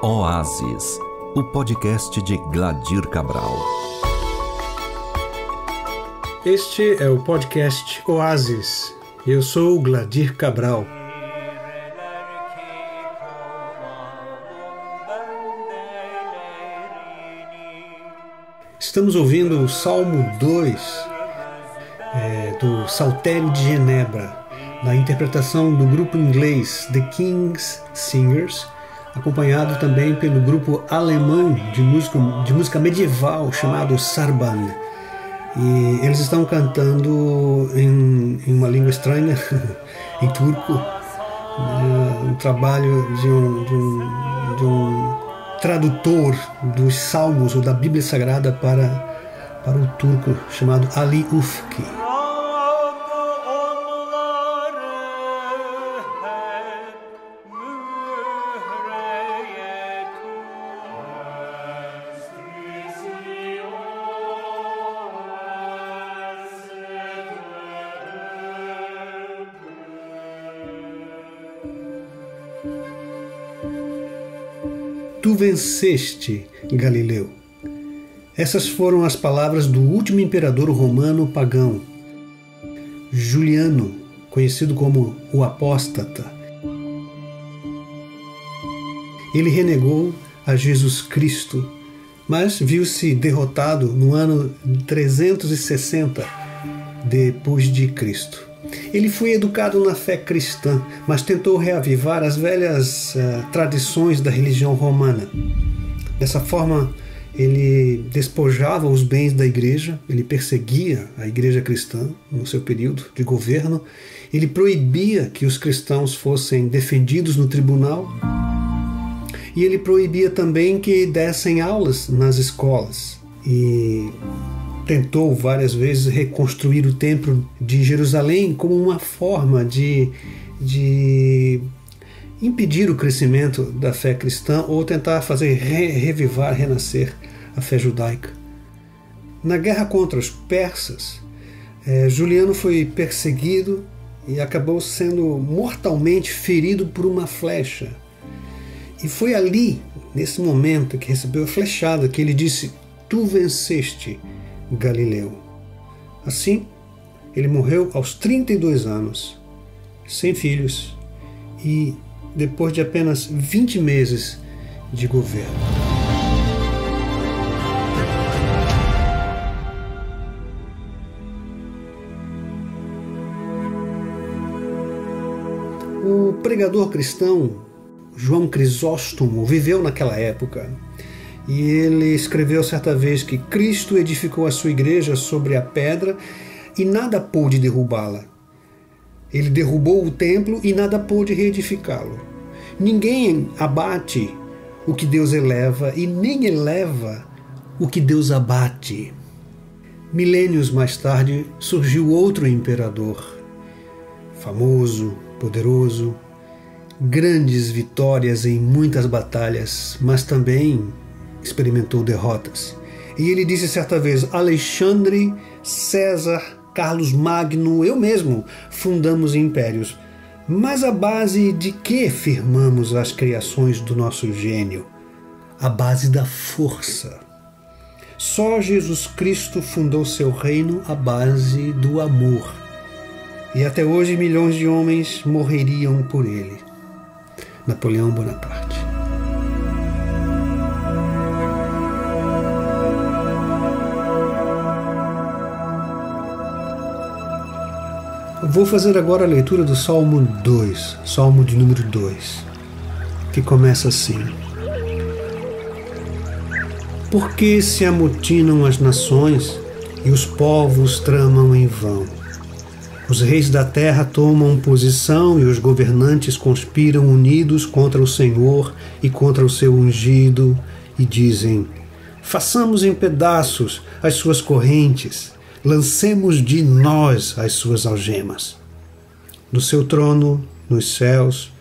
Oásis, o podcast de Gladir Cabral. Este é o podcast Oásis. Eu sou o Gladir Cabral. Estamos ouvindo o Salmo 2 do Saltério de Genebra, na interpretação do grupo inglês The King's Singers, acompanhado também pelo grupo alemão de música medieval chamado Sarban. E eles estão cantando em uma língua estranha, em turco, um trabalho de um tradutor dos Salmos ou da Bíblia Sagrada para o turco, chamado Ali Ufki. Tu venceste, Galileu. Essas foram as palavras do último imperador romano pagão, Juliano, conhecido como o Apóstata. Ele renegou a Jesus Cristo, mas viu-se derrotado no ano 360 depois de Cristo. Ele foi educado na fé cristã, mas tentou reavivar as velhas tradições da religião romana. Dessa forma, ele despojava os bens da igreja, ele perseguia a igreja cristã no seu período de governo, ele proibia que os cristãos fossem defendidos no tribunal e ele proibia também que dessem aulas nas escolas. E tentou várias vezes reconstruir o templo de Jerusalém como uma forma de impedir o crescimento da fé cristã ou tentar fazer renascer a fé judaica. Na guerra contra os persas, Juliano foi perseguido e acabou sendo mortalmente ferido por uma flecha. E foi ali, nesse momento que recebeu a flechada, que ele disse: "Tu venceste, Galileu." Assim, ele morreu aos 32 anos, sem filhos e depois de apenas 20 meses de governo. O pregador cristão João Crisóstomo viveu naquela época. E ele escreveu certa vez que Cristo edificou a sua igreja sobre a pedra e nada pôde derrubá-la. Ele derrubou o templo e nada pôde reedificá-lo. Ninguém abate o que Deus eleva e nem eleva o que Deus abate. Milênios mais tarde surgiu outro imperador, famoso, poderoso, grandes vitórias em muitas batalhas, mas também experimentou derrotas. E ele disse certa vez: Alexandre, César, Carlos Magno, eu mesmo fundamos impérios. Mas a base de que firmamos as criações do nosso gênio? A base da força. Só Jesus Cristo fundou seu reino à base do amor. E até hoje milhões de homens morreriam por ele. Napoleão Bonaparte. Vou fazer agora a leitura do Salmo 2, Salmo de número 2, que começa assim: Por que se amotinam as nações e os povos tramam em vão? Os reis da terra tomam posição e os governantes conspiram unidos contra o Senhor e contra o seu ungido e dizem: Façamos em pedaços as suas correntes, lancemos de nós as suas algemas. Do seu trono, nos céus,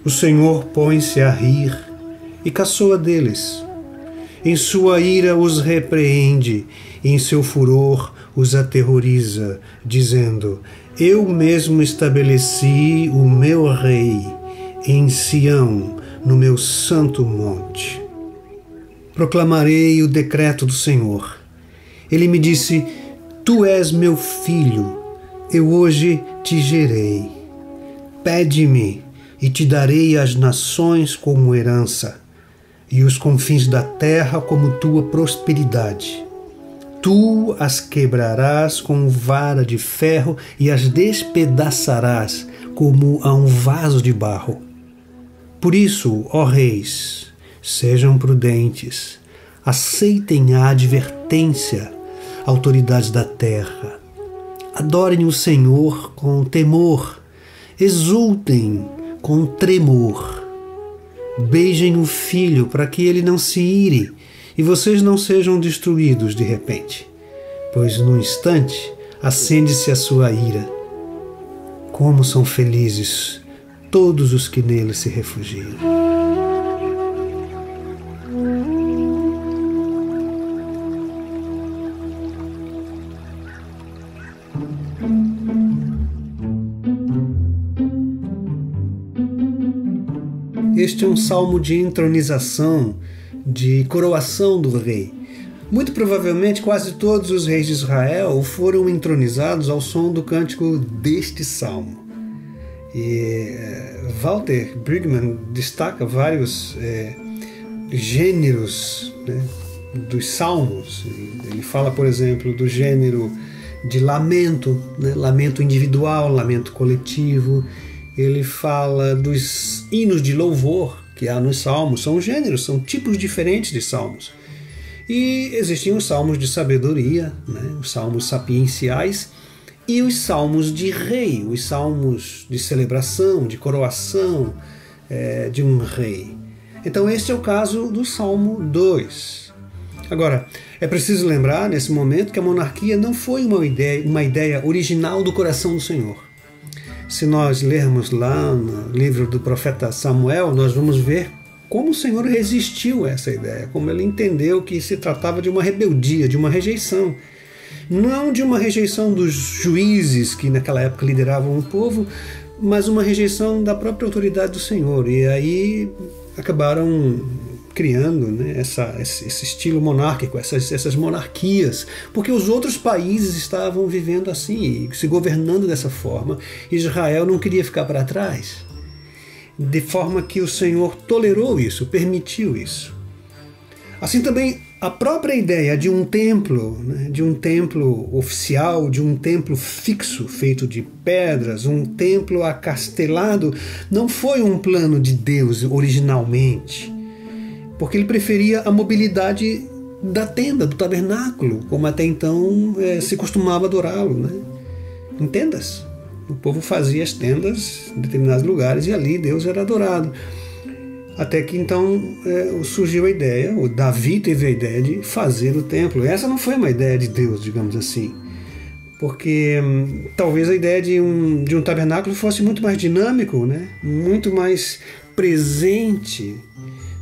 o Senhor põe-se a rir e caçoa deles. Em sua ira os repreende, e em seu furor os aterroriza, dizendo: Eu mesmo estabeleci o meu rei em Sião, no meu santo monte. Proclamarei o decreto do Senhor. Ele me disse: Tu és meu filho, eu hoje te gerei. Pede-me e te darei as nações como herança, e os confins da terra como tua prosperidade. Tu as quebrarás com vara de ferro e as despedaçarás como a um vaso de barro. Por isso, ó reis, sejam prudentes, aceitem a advertência, autoridades da terra. Adorem o Senhor com temor, exultem com tremor. Beijem o Filho para que ele não se ire e vocês não sejam destruídos de repente, pois num instante acende-se a sua ira. Como são felizes todos os que nele se refugiam. Este é um salmo de entronização, de coroação do rei. Muito provavelmente quase todos os reis de Israel foram entronizados ao som do cântico deste salmo. E Walter Brueggemann destaca vários gêneros, né, dos salmos. Ele fala, por exemplo, do gênero de lamento, né, lamento individual, lamento coletivo. Ele fala dos hinos de louvor que há nos salmos. São gêneros, são tipos diferentes de salmos. E existiam os salmos de sabedoria, né, os salmos sapienciais, e os salmos de rei, os salmos de celebração, de coroação de um rei. Então este é o caso do Salmo 2. Agora, é preciso lembrar nesse momento que a monarquia não foi uma ideia original do coração do Senhor. Se nós lermos lá no livro do profeta Samuel, nós vamos ver como o Senhor resistiu a essa ideia, como ele entendeu que se tratava de uma rebeldia, de uma rejeição. Não de uma rejeição dos juízes que naquela época lideravam o povo, mas uma rejeição da própria autoridade do Senhor. E aí acabaram criando, né, esse estilo monárquico, essas monarquias, porque os outros países estavam vivendo assim, se governando dessa forma. Israel não queria ficar para trás, de forma que o Senhor tolerou isso, permitiu isso. Assim também a própria ideia de um templo, né, de um templo oficial, de um templo fixo, feito de pedras, um templo acastelado, não foi um plano de Deus originalmente, porque ele preferia a mobilidade da tenda, do tabernáculo, como até então se costumava adorá-lo, né? Entendas? O povo fazia as tendas em determinados lugares e ali Deus era adorado. Até que então surgiu a ideia, o Davi teve a ideia de fazer o templo. Essa não foi uma ideia de Deus, digamos assim, porque talvez a ideia de um tabernáculo fosse muito mais dinâmico, né? Muito mais presente,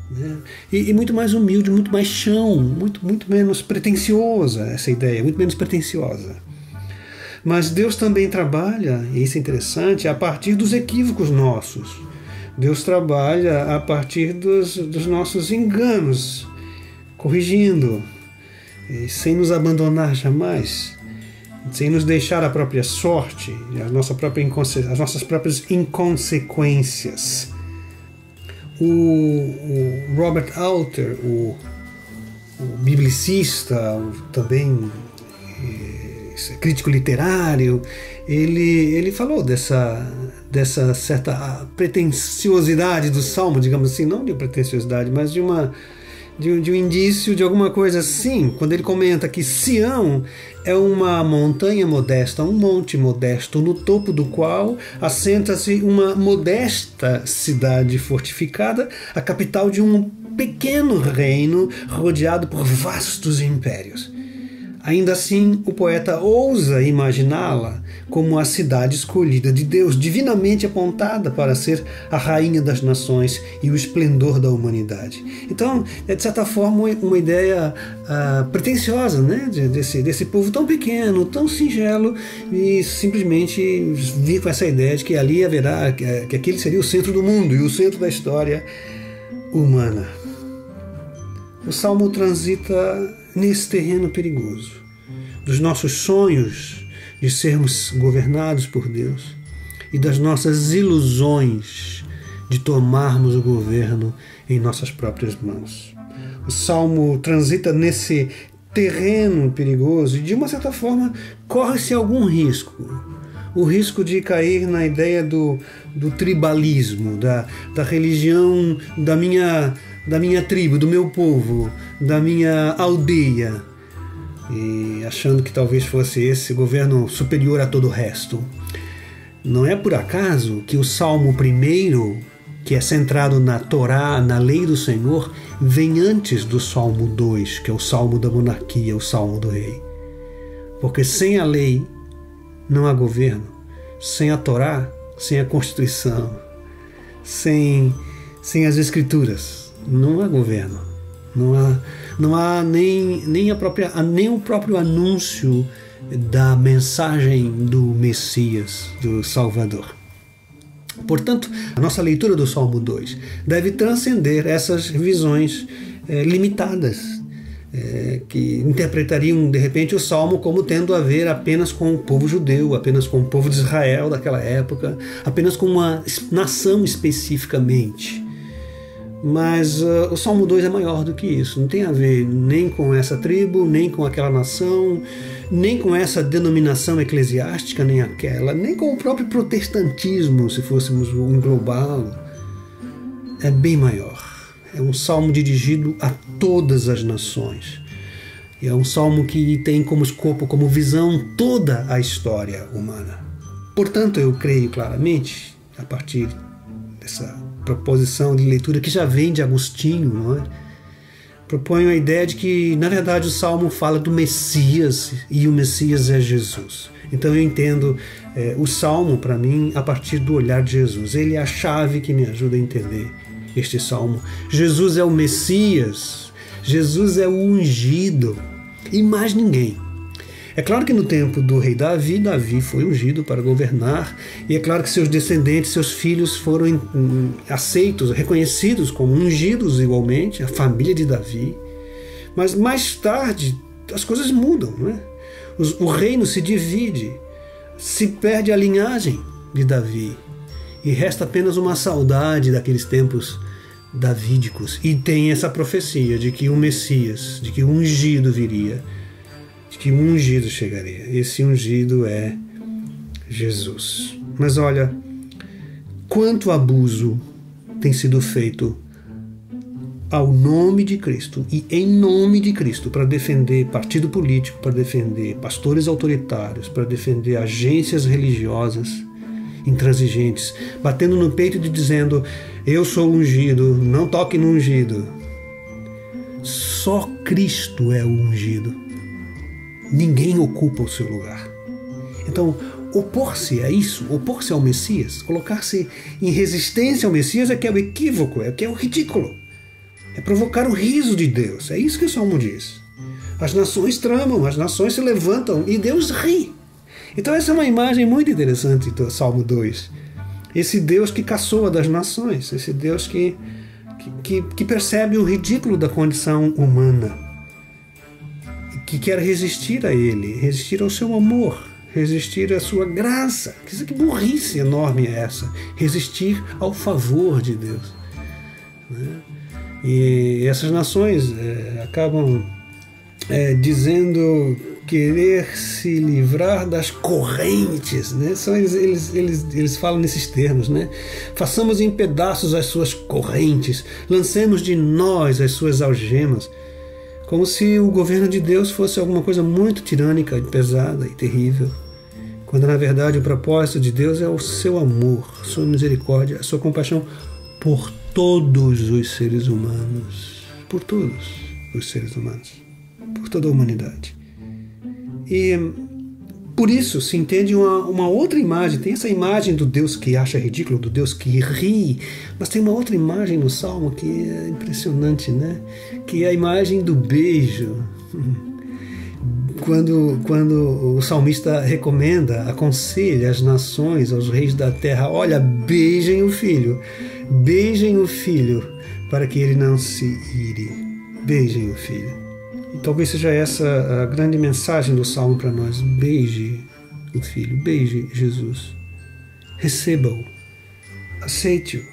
né? E muito mais humilde, muito mais chão, muito menos pretensiosa essa ideia, muito menos pretensiosa. Mas Deus também trabalha, e isso é interessante, a partir dos equívocos nossos. Deus trabalha a partir dos nossos enganos, corrigindo, sem nos abandonar jamais, sem nos deixar a própria sorte, as nossas próprias inconsequências. O Robert Alter, o biblicista, também crítico literário, ele falou dessa certa pretensiosidade do Salmo, digamos assim, não de pretensiosidade, mas de um indício de alguma coisa assim, quando ele comenta que Sião é uma montanha modesta, um monte modesto, no topo do qual assenta-se uma modesta cidade fortificada, a capital de um pequeno reino rodeado por vastos impérios. Ainda assim, o poeta ousa imaginá-la como a cidade escolhida de Deus, divinamente apontada para ser a rainha das nações e o esplendor da humanidade. Então, é de certa forma uma ideia pretensiosa, né? desse povo tão pequeno, tão singelo, e simplesmente vir com essa ideia de que ali haverá, que aquele seria o centro do mundo e o centro da história humana. O Salmo transita nesse terreno perigoso, dos nossos sonhos de sermos governados por Deus e das nossas ilusões de tomarmos o governo em nossas próprias mãos. O Salmo transita nesse terreno perigoso e, de uma certa forma, corre-se algum risco. O risco de cair na ideia do tribalismo, da religião da minha tribo, do meu povo, da minha aldeia, e achando que talvez fosse esse governo superior a todo o resto. Não é por acaso que o Salmo 1, que é centrado na Torá, na lei do Senhor, vem antes do Salmo 2, que é o Salmo da monarquia, o Salmo do rei. Porque sem a lei não há governo, sem a Torá, sem a Constituição, sem as Escrituras, não há governo, não há nem o próprio anúncio da mensagem do Messias, do Salvador. Portanto, a nossa leitura do Salmo 2 deve transcender essas visões limitadas, que interpretariam, de repente, o Salmo como tendo a ver apenas com o povo judeu, apenas com o povo de Israel daquela época, apenas com uma nação especificamente. Mas o Salmo 2 é maior do que isso, não tem a ver nem com essa tribo, nem com aquela nação, nem com essa denominação eclesiástica, nem aquela, nem com o próprio protestantismo, se fôssemos englobá-lo. É bem maior. É um salmo dirigido a todas as nações. É um salmo que tem como escopo, como visão, toda a história humana. Portanto, eu creio claramente, a partir dessa proposição de leitura que já vem de Agostinho, não é? Proponho a ideia de que, na verdade, o Salmo fala do Messias e o Messias é Jesus. Então eu entendo o Salmo, para mim, a partir do olhar de Jesus. Ele é a chave que me ajuda a entender este Salmo. Jesus é o Messias, Jesus é o ungido e mais ninguém. É claro que no tempo do rei Davi, Davi foi ungido para governar, e é claro que seus descendentes, seus filhos foram aceitos, reconhecidos como ungidos igualmente, a família de Davi. Mas mais tarde as coisas mudam, não é? O reino se divide, se perde a linhagem de Davi, e resta apenas uma saudade daqueles tempos davídicos. E tem essa profecia de que o Messias, de que o ungido viria, de que um ungido chegaria. Esse ungido é Jesus. Mas olha, quanto abuso tem sido feito ao nome de Cristo e em nome de Cristo para defender partido político, para defender pastores autoritários, para defender agências religiosas intransigentes, batendo no peito e dizendo: eu sou ungido, não toque no ungido. Só Cristo é o ungido. Ninguém ocupa o seu lugar. Então, opor-se a isso, opor-se ao Messias, colocar-se em resistência ao Messias é que é o equívoco, é que é o ridículo. É provocar o riso de Deus. É isso que o Salmo diz. As nações tramam, as nações se levantam e Deus ri. Então essa é uma imagem muito interessante do Salmo 2. Esse Deus que caçoa das nações, esse Deus que percebe o ridículo da condição humana, que quer resistir a Ele, resistir ao seu amor, resistir à sua graça. Que burrice enorme é essa? Resistir ao favor de Deus. E essas nações acabam dizendo querer se livrar das correntes, né? Eles falam nesses termos, né? Façamos em pedaços as suas correntes, lancemos de nós as suas algemas, como se o governo de Deus fosse alguma coisa muito tirânica, pesada e terrível, quando na verdade o propósito de Deus é o seu amor, a sua misericórdia, a sua compaixão por todos os seres humanos, por todos os seres humanos, por toda a humanidade. E por isso se entende uma outra imagem. Tem essa imagem do Deus que acha ridículo, do Deus que ri, mas tem uma outra imagem no Salmo que é impressionante, né? Que é a imagem do beijo. quando o salmista recomenda, aconselha as nações, aos reis da terra, olha, beijem o filho, para que ele não se ire. Beijem o filho. E talvez seja essa a grande mensagem do Salmo para nós. Beije o filho, beije Jesus. Receba-o, aceite-o,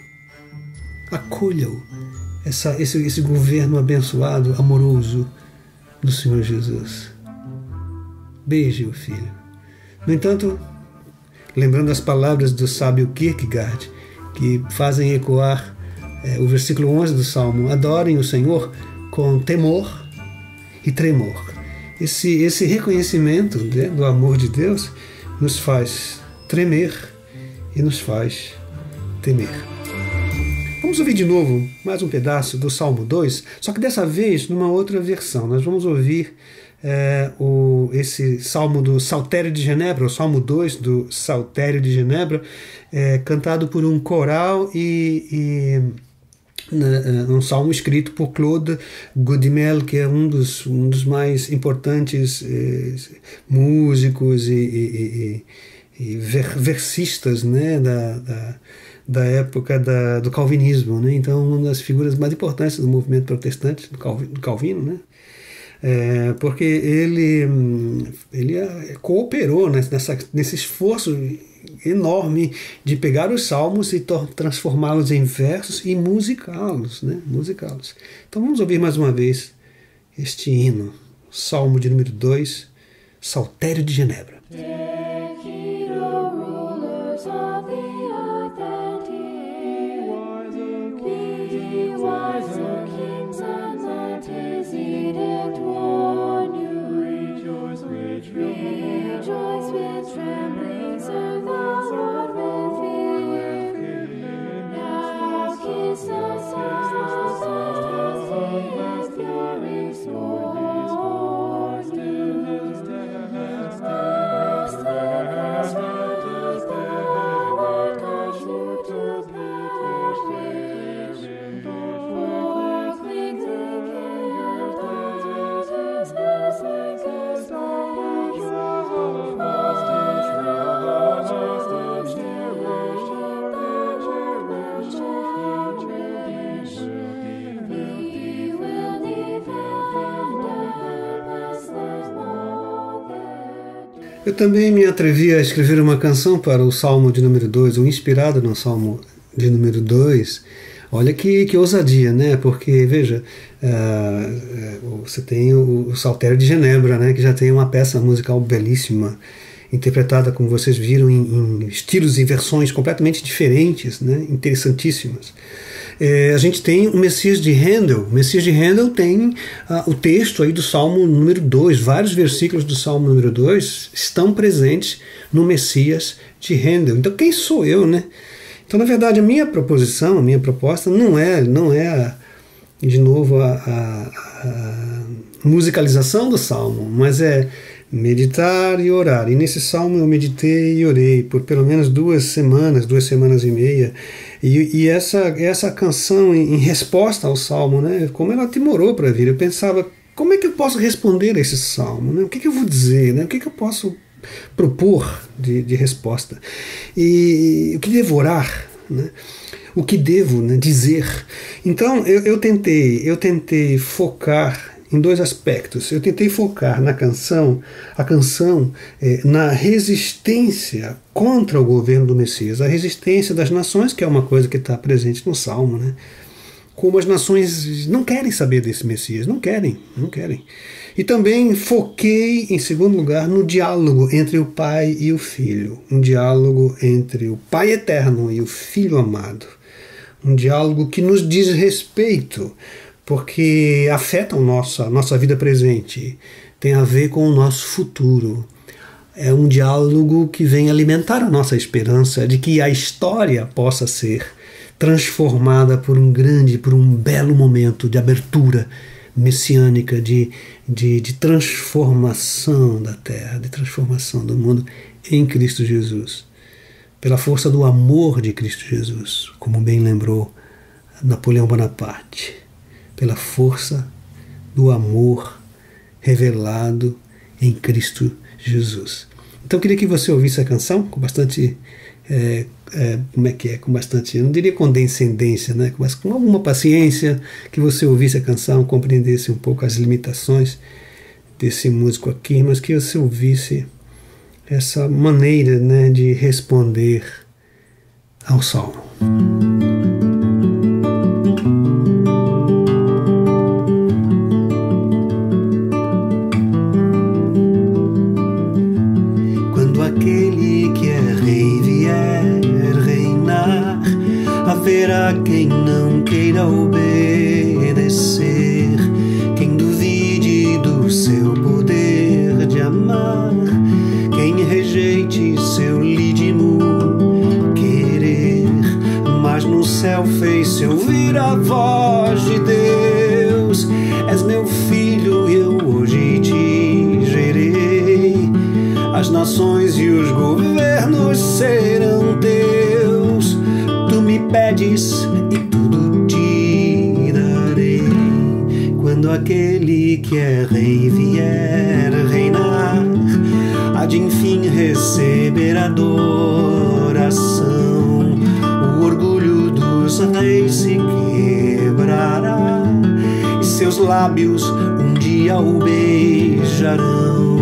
acolha-o. Esse governo abençoado, amoroso do Senhor Jesus. Beije o filho. No entanto, lembrando as palavras do sábio Kierkegaard, que fazem ecoar o versículo 11 do Salmo, adorem o Senhor com temor e tremor. Esse reconhecimento, né, do amor de Deus nos faz tremer e nos faz temer. Vamos ouvir de novo mais um pedaço do Salmo 2, só que dessa vez numa outra versão. Nós vamos ouvir esse Salmo do Saltério de Genebra, o Salmo 2 do Saltério de Genebra, cantado por um coral e um salmo escrito por Claude Godimel, que é um dos mais importantes músicos e versistas, né, da época do calvinismo, né? Então, uma das figuras mais importantes do movimento protestante, do Calvino, né? Porque ele cooperou nesse esforço enorme de pegar os salmos e transformá-los em versos e musicá-los, né? Então vamos ouvir mais uma vez este hino, Salmo de número 2, Saltério de Genebra. Eu também me atrevi a escrever uma canção para o Salmo de número 2, ou inspirada no Salmo de número 2. Olha que ousadia, né? Porque, veja, você tem o Saltério de Genebra, né? Que já tem uma peça musical belíssima, interpretada, como vocês viram, em estilos e versões completamente diferentes, né? Interessantíssimas. A gente tem o Messias de Handel. O Messias de Handel tem o texto aí do Salmo número 2. Vários versículos do Salmo número 2 estão presentes no Messias de Handel. Então quem sou eu, né? Então, na verdade, a minha proposta não é de novo a musicalização do Salmo, mas é meditar e orar. E nesse Salmo eu meditei e orei por pelo menos 2 semanas e meia. E essa canção, em resposta ao Salmo, né, como ela demorou para vir, eu pensava, como é que eu posso responder a esse Salmo? Né? O que eu vou dizer? Né? O que eu posso propor de resposta? E o que devo orar? Né? O que devo, né, dizer? Então eu tentei focar em 2 aspectos. Eu tentei focar a canção na resistência contra o governo do Messias, a resistência das nações, que é uma coisa que está presente no Salmo, né? Como as nações não querem saber desse Messias, não querem. E também foquei, em segundo lugar, no diálogo entre o Pai e o Filho, um diálogo entre o Pai eterno e o Filho amado, um diálogo que nos diz respeito, porque afeta a nossa vida presente, tem a ver com o nosso futuro. É um diálogo que vem alimentar a nossa esperança de que a história possa ser transformada por um belo momento de abertura messiânica, de transformação da terra, de transformação do mundo em Cristo Jesus, pela força do amor de Cristo Jesus, como bem lembrou Napoleão Bonaparte, pela força do amor revelado em Cristo Jesus. Então eu queria que você ouvisse a canção com bastante, com bastante, eu não diria condescendência, né? Mas com alguma paciência, que você ouvisse a canção, compreendesse um pouco as limitações desse músico aqui, mas que você ouvisse essa maneira, né, de responder ao Salmo. Quando aquele que é rei vier reinar, haverá quem não queira obedecer, quem duvide do seu poder de amar, quem rejeite seu lídimo querer. Mas no céu fez-se ouvir a voz de Deus: és meu filho, eu hoje te gerei. As nações e os governos serão teus. Tu me pedes e tudo te darei. Quando aquele que é rei vier reinar, há de enfim receber adoração. O orgulho dos reis se quebrará e seus lábios um dia o beijarão.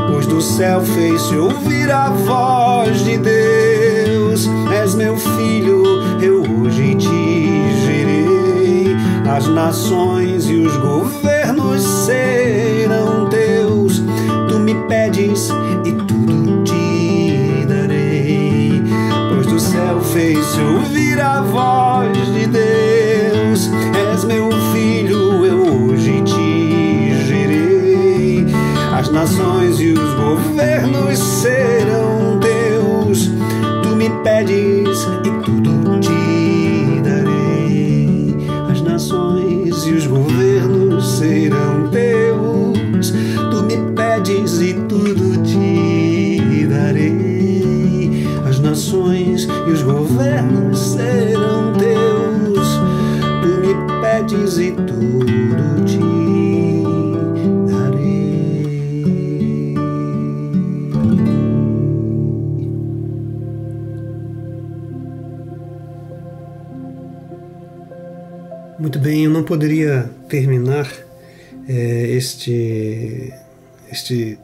Pois do céu fez-se ouvir a voz de Deus: és meu filho, eu hoje te gerei. As nações e os governos serão teus. Tu me pedes e tudo te darei. Pois do céu fez-se ouvir a voz de Deus: és meu filho, eu hoje te gerei. As nações e os governos serão teus. Tu me pedes e tudo te darei. As nações e os governos serão teus. Tu me pedes e tudo te darei. As nações e os governos serão teus. Tu me pedes e tudo te darei. Muito bem, eu não poderia terminar este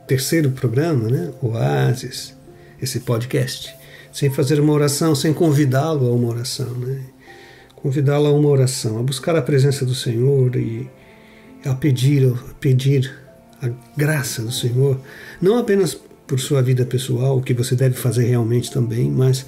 terceiro programa, né, Oásis, esse podcast, sem fazer uma oração, sem convidá-lo a uma oração, né? Convidá-lo a uma oração, a buscar a presença do Senhor e a pedir a graça do Senhor, não apenas por sua vida pessoal, o que você deve fazer realmente também, mas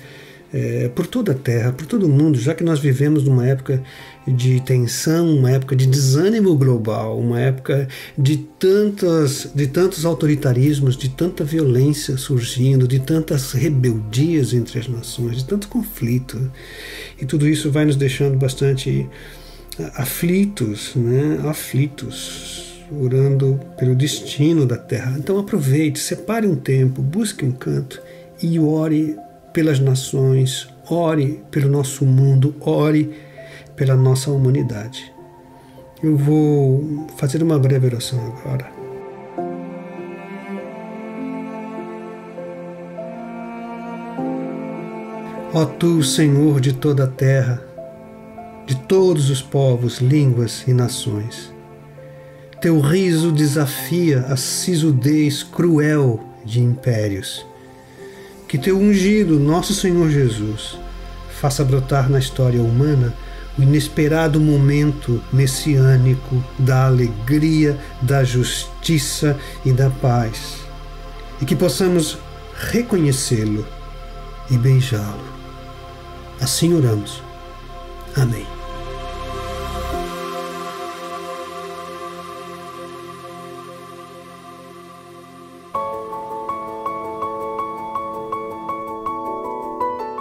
por toda a terra, por todo o mundo, já que nós vivemos numa época de tensão, uma época de desânimo global, uma época de tantos autoritarismos, de tanta violência surgindo, de tantas rebeldias entre as nações, de tanto conflito. E tudo isso vai nos deixando bastante aflitos, né? Aflitos, orando pelo destino da terra. Então aproveite, separe um tempo, busque um canto e ore pelas nações, ore pelo nosso mundo, ore pela nossa humanidade. Eu vou fazer uma breve oração agora. Ó Tu, Senhor de toda a terra, de todos os povos, línguas e nações, Teu riso desafia a sisudez cruel de impérios. Que Teu ungido, nosso Senhor Jesus, faça brotar na história humana o inesperado momento messiânico da alegria, da justiça e da paz, e que possamos reconhecê-lo e beijá-lo. Assim oramos. Amém.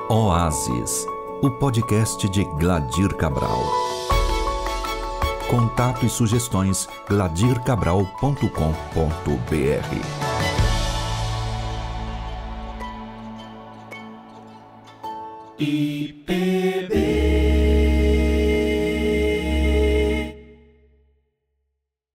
Oásis, o podcast de Gladir Cabral. Contato e sugestões gladircabral.com.br. IPB